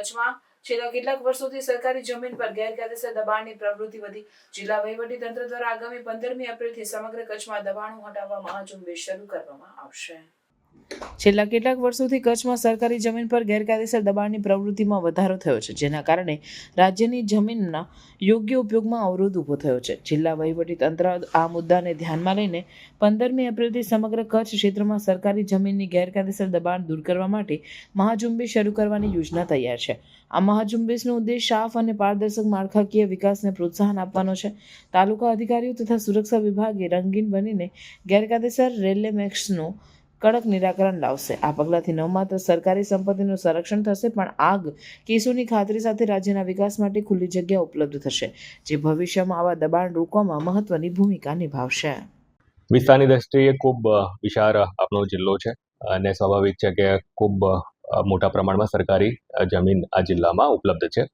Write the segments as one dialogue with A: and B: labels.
A: કચ્છમાં છેલ્લા કેટલાક વર્ષોથી સરકારી જમીન પર ગેરકાયદેસર દબાણની પ્રવૃત્તિ વધી. જિલ્લા વહીવટીતંત્ર દ્વારા આગામી 15મી એપ્રિલથી સમગ્ર કચ્છમાં દબાણો હટાવવા મહાઝુંબેશ શરૂ કરવામાં આવશે. છેલ્લા કેટલાક વર્ષોથી કચ્છમાં સરકારી જમીન પર ગેરકાયદેસર દબાણની પ્રવૃત્તિમાં વધારો થયો છે, જેના કારણે રાજ્યની જમીનના યોગ્ય ઉપયોગમાં અવરોધ ઊભો થયો છે. જિલ્લા વહીવટીતંત્ર આ મુદ્દાને ધ્યાનમાં લઈને 15મી એપ્રિલથી સમગ્ર કચ્છ ક્ષેત્રમાં સરકારી જમીનની ગેરકાયદેસર દબાણ દૂર કરવા માટે મહાઝુંબેશ શરૂ કરવાની યોજના તૈયાર છે. આ મહાઝુંબેશનો ઉદ્દેશ સાફ અને પારદર્શક માળખાકીય વિકાસને પ્રોત્સાહન આપવાનો છે. તાલુકા અધિકારીઓ તથા સુરક્ષા વિભાગે રંગીન બનીને ગેરકાયદેસર રેલેમેક્સનું કડક નિરાકરણ લાવશે. આ પગલાંથી ન માત્ર સરકારી સંપત્તિનું સંરક્ષણ થશે, પણ આગ કેસોની ખાતરી સાથે રાજ્યના વિકાસ માટે ખુલ્લી જગ્યા ઉપલબ્ધ થશે, જે ભવિષ્યમાં આવા દબાણ રોકવામાં મહત્વની ભૂમિકા નિભાવશે.
B: વિસ્તારની દ્રષ્ટિએ ખૂબ વિશાળ આપણો જિલ્લો છે અને સ્વાભાવિક છે કે ખૂબ મોટા પ્રમાણમાં સરકારી જમીન આ જિલ્લામાં ઉપલબ્ધ છે.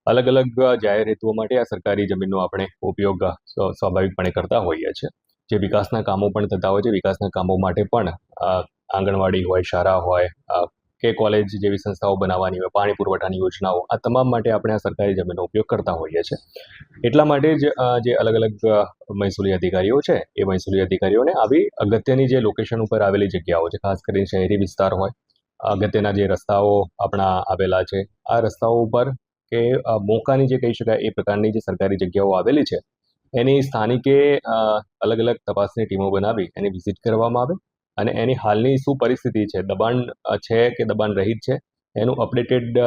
B: અલગ અલગ જાહેર હેતુઓ માટે આ સરકારી જમીનનો આપણે ઉપયોગ સ્વાભાવિકપણે કરતા હોઈએ છીએ. જે વિકાસના કામો પણ થતા હોય છે. વિકાસના કામો માટે પણ આંગણવાડી હોય, શાળા હોય કે કોલેજ જેવી સંસ્થાઓ બનાવવાની હોય, પાણી પુરવઠાની યોજનાઓ, આ તમામ માટે આપણે આ સરકારી જમીનનો ઉપયોગ કરતા હોઈએ છીએ. એટલા માટે જ જે અલગ અલગ મહેસૂલી અધિકારીઓ છે, એ મહેસૂલી અધિકારીઓને આવી અગત્યની જે લોકેશન ઉપર આવેલી જગ્યાઓ છે, ખાસ કરીને શહેરી વિસ્તાર હોય, અગત્યના જે રસ્તાઓ આપણા આવેલા છે, આ રસ્તાઓ ઉપર કે મોકાની જે કહી શકાય એ પ્રકારની જે સરકારી જગ્યાઓ આવેલી છે, એની સ્થાનિકે અલગ અલગ તપાસની ટીમો બનાવી એની વિઝિટ કરવામાં આવે અને એની હાલની શું પરિસ્થિતિ છે, દબાણ છે કે દબાણ રહિત છે, એનું અપડેટેડ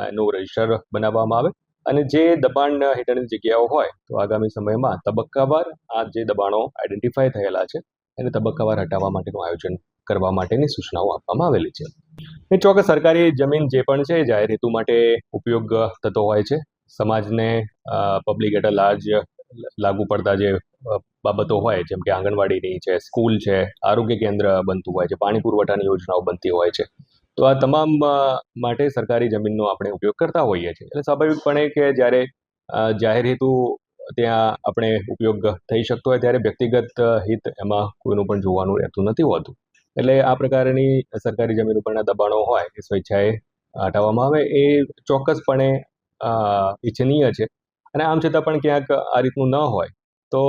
B: એનું રજિસ્ટર બનાવવામાં આવે અને જે દબાણ હેઠળની જગ્યાઓ હોય તો આગામી સમયમાં તબક્કાવાર આ જે દબાણો આઈડેન્ટિફાય થયેલા છે એને તબક્કાવાર હટાવવા માટેનું આયોજન કરવા માટેની સૂચનાઓ આપવામાં આવેલી છે. એ ચોક્કસ સરકારી જમીન જે પણ છે જાહેર હેતુ માટે ઉપયોગ થતો હોય છે. સમાજને પબ્લિક એટ અ લાર્જ લાગુ પડતા જે બાબતો હોય, જેમ કે આંગણવાડીની છે, સ્કૂલ છે, આરોગ્ય કેન્દ્ર બનતું હોય છે, પાણી પુરવઠાની યોજનાઓ બનતી હોય છે, તો આ તમામ માટે સરકારી જમીનનો આપણે ઉપયોગ કરતા હોઈએ છીએ. એટલે સ્વાભાવિકપણે કે જ્યારે જાહેર હેતુ ત્યાં આપણે ઉપયોગ થઈ શકતો હોય ત્યારે વ્યક્તિગત હિત એમાં કોઈનું પણ જોવાનું રહેતું નથી હોતું. એટલે આ પ્રકારની સરકારી જમીન ઉપરના દબાણો હોય એ સ્વેચ્છાએ હટાવવામાં આવે એ ચોક્કસપણે ઇચ્છનીય છે. અને આમ છતાં પણ ક્યાંક આ રીતનું ન હોય તો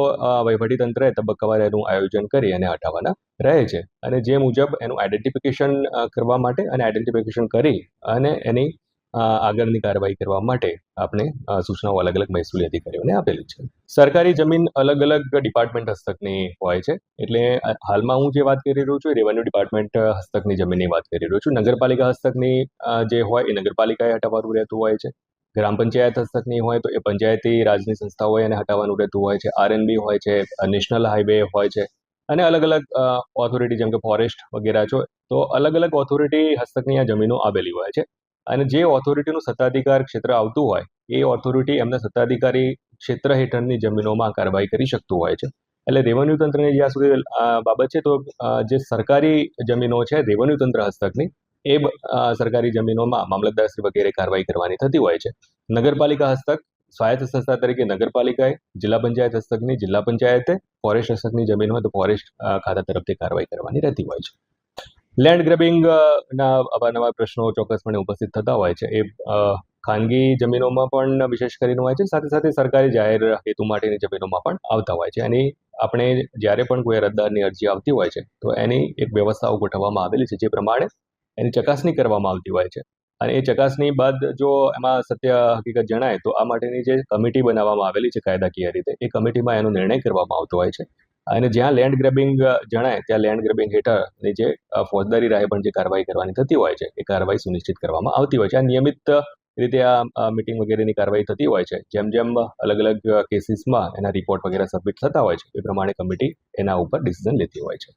B: વહીવટીતંત્રએ તબક્કાવાર એનું આયોજન કરી અને હટાવવાના રહે છે. અને જે મુજબ એનું આઈડેન્ટિફિકેશન કરવા માટે અને આઈડેન્ટિફિકેશન કરી અને એની આગળની કાર્યવાહી કરવા માટે આપણે સૂચનાઓ અલગ અલગ મહેસૂલી અધિકારીઓને આપેલી છે. સરકારી જમીન અલગ અલગ ડિપાર્ટમેન્ટ હસ્તકની હોય છે. એટલે હાલમાં હું જે વાત કરી રહ્યો છું એ રેવન્યુ ડિપાર્ટમેન્ટ હસ્તકની જમીનની વાત કરી રહ્યો છું. નગરપાલિકા હસ્તકની જે હોય એ નગરપાલિકાએ હટાવવાનું રહેતું હોય છે. ગ્રામ પંચાયત હસ્તકની હોય તો એ પંચાયતી રાજની સંસ્થા હોય એને હટાવવાનું રહેતું હોય છે. આરએનબી હોય છે, નેશનલ હાઈવે હોય છે અને અલગ અલગ ઓથોરિટી જેમ કે ફોરેસ્ટ વગેરે છે, તો અલગ અલગ ઓથોરિટી હસ્તકની આ જમીનો આવેલી હોય છે. અને જે ઓથોરિટીનું સત્તાધિકાર ક્ષેત્ર આવતું હોય એ ઓથોરિટી એમના સત્તાધિકારી ક્ષેત્ર હેઠળની જમીનોમાં કાર્યવાહી કરી શકતું હોય છે. એટલે રેવન્યુ તંત્રની જ્યાં સુધી બાબત છે તો જે સરકારી જમીનો છે રેવન્યુ તંત્ર હસ્તકની એ સરકારી જમીનોમાં મામલતદારશ્રી વગેરે કાર્યવાહી કરવાની થતી હોય છે. નગરપાલિકા હસ્તક સ્વાયત્ત સંસ્થા તરીકે નગરપાલિકાએ, જિલ્લા પંચાયત હસ્તકની જિલ્લા પંચાયતે, ફોરેસ્ટ હસ્તકની જમીન હોય તો ફોરેસ્ટ ખાતા તરફથી કાર્યવાહી કરવાની રહેતી હોય છે. લેન્ડ ગ્રેબિંગના અવારનવાર પ્રશ્નો ચોક્કસપણે ઉપસ્થિત થતા હોય છે. એ ખાનગી જમીનોમાં પણ વિશેષ કરીને હોય છે, સાથે સાથે સરકારી જાહેર હેતુ માટેની જમીનોમાં પણ આવતા હોય છે. એની આપણે જ્યારે પણ કોઈ અરજદારની અરજી આવતી હોય છે તો એની એક વ્યવસ્થાઓ ગોઠવવામાં આવેલી છે, જે પ્રમાણે એની ચકાસણી કરવામાં આવતી હોય છે. અને એ ચકાસણી બાદ જો એમાં સત્ય હકીકત જણાય તો આ માટેની જે કમિટી બનાવવામાં આવેલી છે કાયદાકીય રીતે, એ કમિટીમાં એનો નિર્ણય કરવામાં આવતો હોય છે. અને જ્યાં લેન્ડ ગ્રેબિંગ જણાય ત્યાં લેન્ડ ગ્રેબિંગ હેઠળની જે ફોજદારી રાહે પણ જે કાર્યવાહી કરવાની થતી હોય છે એ કાર્યવાહી સુનિશ્ચિત કરવામાં આવતી હોય છે. આ નિયમિત રીતે આ મીટિંગ વગેરેની કાર્યવાહી થતી હોય છે. જેમ જેમ અલગ અલગ કેસીસમાં એના રિપોર્ટ વગેરે સબમિટ થતા હોય છે એ પ્રમાણે કમિટી એના ઉપર ડિસિઝન લેતી હોય છે.